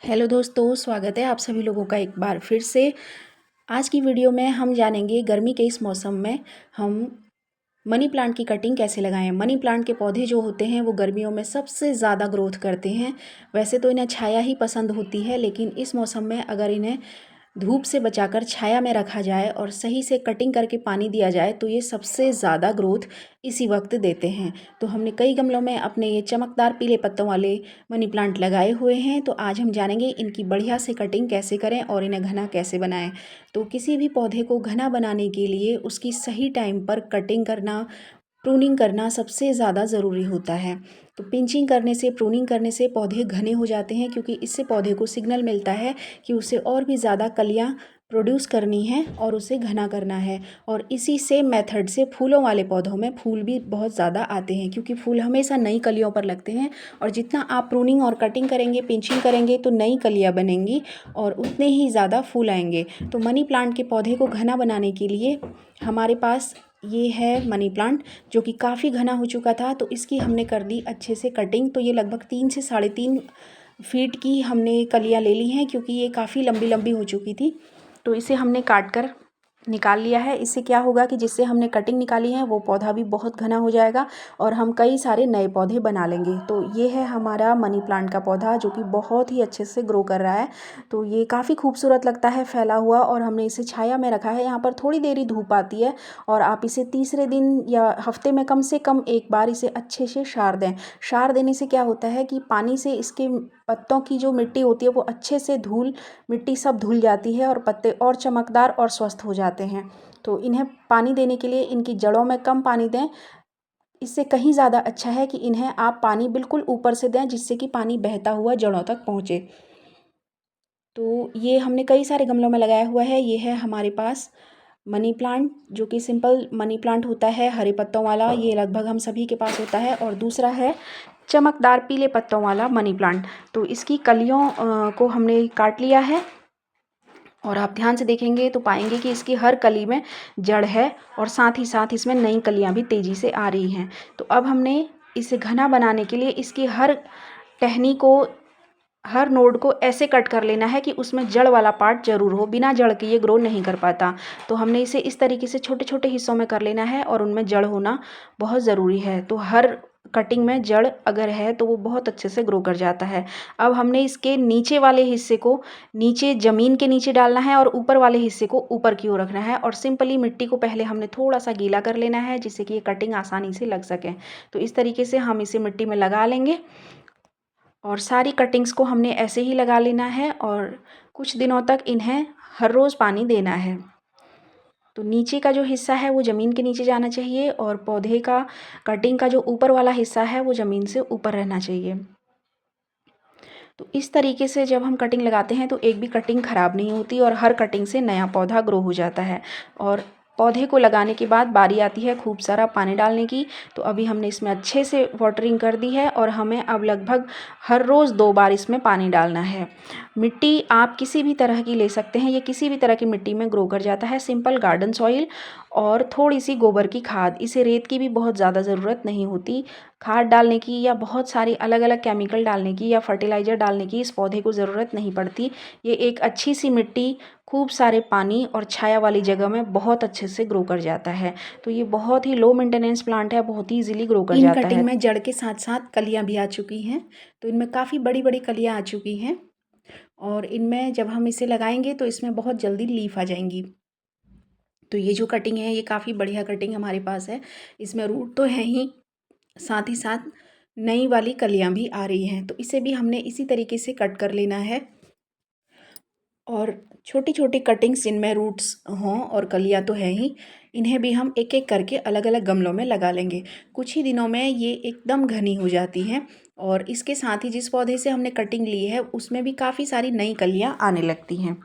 Hello दोस्तों, स्वागत है आप सभी लोगों का एक बार फिर से। आज की वीडियो में हम जानेंगे गर्मी के इस मौसम में हम मनी प्लांट की कटिंग कैसे लगाएं। मनी प्लांट के पौधे जो होते हैं वो गर्मियों में सबसे ज़्यादा ग्रोथ करते हैं। वैसे तो इन्हें छाया ही पसंद होती है, लेकिन इस मौसम में अगर इन्हें धूप से बचाकर छाया में रखा जाए और सही से कटिंग करके पानी दिया जाए तो ये सबसे ज़्यादा ग्रोथ इसी वक्त देते हैं। तो हमने कई गमलों में अपने ये चमकदार पीले पत्तों वाले मनी प्लांट लगाए हुए हैं। तो आज हम जानेंगे इनकी बढ़िया से कटिंग कैसे करें और इन्हें घना कैसे बनाएं। तो किसी भी पौधे को घना बनाने के लिए उसकी सही टाइम पर कटिंग करना, प्रूनिंग करना सबसे ज़्यादा ज़रूरी होता है। तो पिंचिंग करने से, प्रूनिंग करने से पौधे घने हो जाते हैं, क्योंकि इससे पौधे को सिग्नल मिलता है कि उसे और भी ज़्यादा कलियाँ प्रोड्यूस करनी है और उसे घना करना है। और इसी सेम मेथड से फूलों वाले पौधों में फूल भी बहुत ज़्यादा आते हैं, क्योंकि फूल हमेशा नई कलियों पर लगते हैं। और जितना आप प्रूनिंग और कटिंग करेंगे, पिंचिंग करेंगे, तो नई कलियाँ बनेंगी और उतने ही ज़्यादा फूल आएंगे। तो मनी प्लांट के पौधे को घना बनाने के लिए हमारे पास ये है मनी प्लांट, जो कि काफ़ी घना हो चुका था। तो इसकी हमने कर दी अच्छे से कटिंग। तो ये लगभग 3 से 3.5 फीट की हमने कलियां ले ली हैं, क्योंकि ये काफ़ी लंबी लंबी हो चुकी थी। तो इसे हमने काट कर निकाल लिया है। इससे क्या होगा कि जिससे हमने कटिंग निकाली है वो पौधा भी बहुत घना हो जाएगा और हम कई सारे नए पौधे बना लेंगे। तो ये है हमारा मनी प्लांट का पौधा, जो कि बहुत ही अच्छे से ग्रो कर रहा है। तो ये काफ़ी खूबसूरत लगता है फैला हुआ, और हमने इसे छाया में रखा है। यहाँ पर थोड़ी देर ही धूप आती है और आप इसे तीसरे दिन या हफ्ते में कम से कम एक बार इसे अच्छे से शार दें। शार देने से क्या होता है कि पानी से इसके पत्तों की जो मिट्टी होती है वो अच्छे से मिट्टी सब धुल जाती है और पत्ते और चमकदार और स्वस्थ हो जाते हैं। तो इन्हें पानी देने के लिए इनकी जड़ों में कम पानी दें। इससे कहीं ज़्यादा अच्छा है कि इन्हें आप पानी बिल्कुल ऊपर से दें, जिससे कि पानी बहता हुआ जड़ों तक पहुँचे। तो ये हमने कई सारे गमलों में लगाया हुआ है। ये है हमारे पास मनी प्लांट, जो कि सिंपल मनी प्लांट होता है, हरे पत्तों वाला। ये लगभग हम सभी के पास होता है। और दूसरा है चमकदार पीले पत्तों वाला मनी प्लांट। तो इसकी कलियों को हमने काट लिया है और आप ध्यान से देखेंगे तो पाएंगे कि इसकी हर कली में जड़ है और साथ ही साथ इसमें नई कलियां भी तेज़ी से आ रही हैं। तो अब हमने इसे घना बनाने के लिए इसकी हर टहनी को, हर नोड को ऐसे कट कर लेना है कि उसमें जड़ वाला पार्ट जरूर हो। बिना जड़ के ये ग्रो नहीं कर पाता। तो हमने इसे इस तरीके से छोटे छोटे हिस्सों में कर लेना है और उनमें जड़ होना बहुत ज़रूरी है। तो हर कटिंग में जड़ अगर है तो वो बहुत अच्छे से ग्रो कर जाता है। अब हमने इसके नीचे वाले हिस्से को नीचे, ज़मीन के नीचे डालना है और ऊपर वाले हिस्से को ऊपर की ओर रखना है। और सिंपली मिट्टी को पहले हमने थोड़ा सा गीला कर लेना है, जिससे कि ये कटिंग आसानी से लग सके। तो इस तरीके से हम इसे मिट्टी में लगा लेंगे और सारी कटिंग्स को हमने ऐसे ही लगा लेना है और कुछ दिनों तक इन्हें हर रोज़ पानी देना है। तो नीचे का जो हिस्सा है वो ज़मीन के नीचे जाना चाहिए और पौधे का कटिंग का जो ऊपर वाला हिस्सा है वो ज़मीन से ऊपर रहना चाहिए। तो इस तरीके से जब हम कटिंग लगाते हैं तो एक भी कटिंग ख़राब नहीं होती और हर कटिंग से नया पौधा ग्रो हो जाता है। और पौधे को लगाने के बाद बारी आती है खूब सारा पानी डालने की। तो अभी हमने इसमें अच्छे से वाटरिंग कर दी है और हमें अब लगभग हर रोज़ 2 बार इसमें पानी डालना है। मिट्टी आप किसी भी तरह की ले सकते हैं, ये किसी भी तरह की मिट्टी में ग्रो कर जाता है। सिंपल गार्डन सॉइल और थोड़ी सी गोबर की खाद, इसे रेत की भी बहुत ज़्यादा ज़रूरत नहीं होती खाद डालने की, या बहुत सारी अलग अलग केमिकल डालने की या फर्टिलाइज़र डालने की इस पौधे को ज़रूरत नहीं पड़ती। ये एक अच्छी सी मिट्टी, खूब सारे पानी और छाया वाली जगह में बहुत अच्छे से ग्रो कर जाता है। तो ये बहुत ही लो मेंटेनेंस प्लांट है, बहुत ही इजीली ग्रो कर जाता है। इन कटिंग में जड़ के साथ साथ कलियां भी आ चुकी हैं। तो इनमें काफ़ी बड़ी बड़ी कलियां आ चुकी हैं और इनमें जब हम इसे लगाएंगे तो इसमें बहुत जल्दी लीफ आ जाएंगी। तो ये जो कटिंग है ये काफ़ी बढ़िया कटिंग हमारे पास है। इसमें रूट तो है ही, साथ ही साथ नई वाली कलियां भी आ रही हैं। तो इसे भी हमने इसी तरीके से कट कर लेना है और छोटी छोटी कटिंग्स जिनमें रूट्स हों और कलियां तो हैं ही, इन्हें भी हम एक एक करके अलग अलग गमलों में लगा लेंगे। कुछ ही दिनों में ये एकदम घनी हो जाती हैं और इसके साथ ही जिस पौधे से हमने कटिंग ली है उसमें भी काफ़ी सारी नई कलियां आने लगती हैं।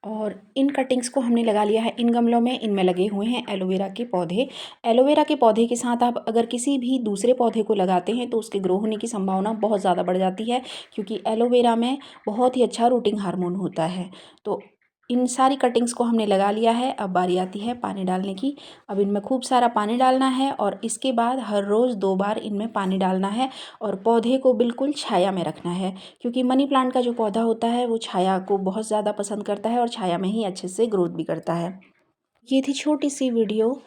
और इन कटिंग्स को हमने लगा लिया है इन गमलों में। इनमें लगे हुए हैं एलोवेरा के पौधे। एलोवेरा के पौधे के साथ आप अगर किसी भी दूसरे पौधे को लगाते हैं तो उसके ग्रो होने की संभावना बहुत ज़्यादा बढ़ जाती है, क्योंकि एलोवेरा में बहुत ही अच्छा रूटिंग हार्मोन होता है। तो इन सारी कटिंग्स को हमने लगा लिया है। अब बारी आती है पानी डालने की। अब इनमें खूब सारा पानी डालना है और इसके बाद हर रोज़ 2 बार इनमें पानी डालना है और पौधे को बिल्कुल छाया में रखना है, क्योंकि मनी प्लांट का जो पौधा होता है वो छाया को बहुत ज़्यादा पसंद करता है और छाया में ही अच्छे से ग्रोथ भी करता है। ये थी छोटी सी वीडियो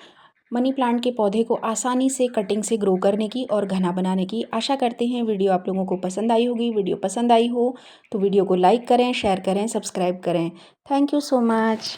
मनी प्लांट के पौधे को आसानी से कटिंग से ग्रो करने की और घना बनाने की। आशा करते हैं वीडियो आप लोगों को पसंद आई होगी। वीडियो पसंद आई हो तो वीडियो को लाइक करें, शेयर करें, सब्सक्राइब करें। Thank you so much.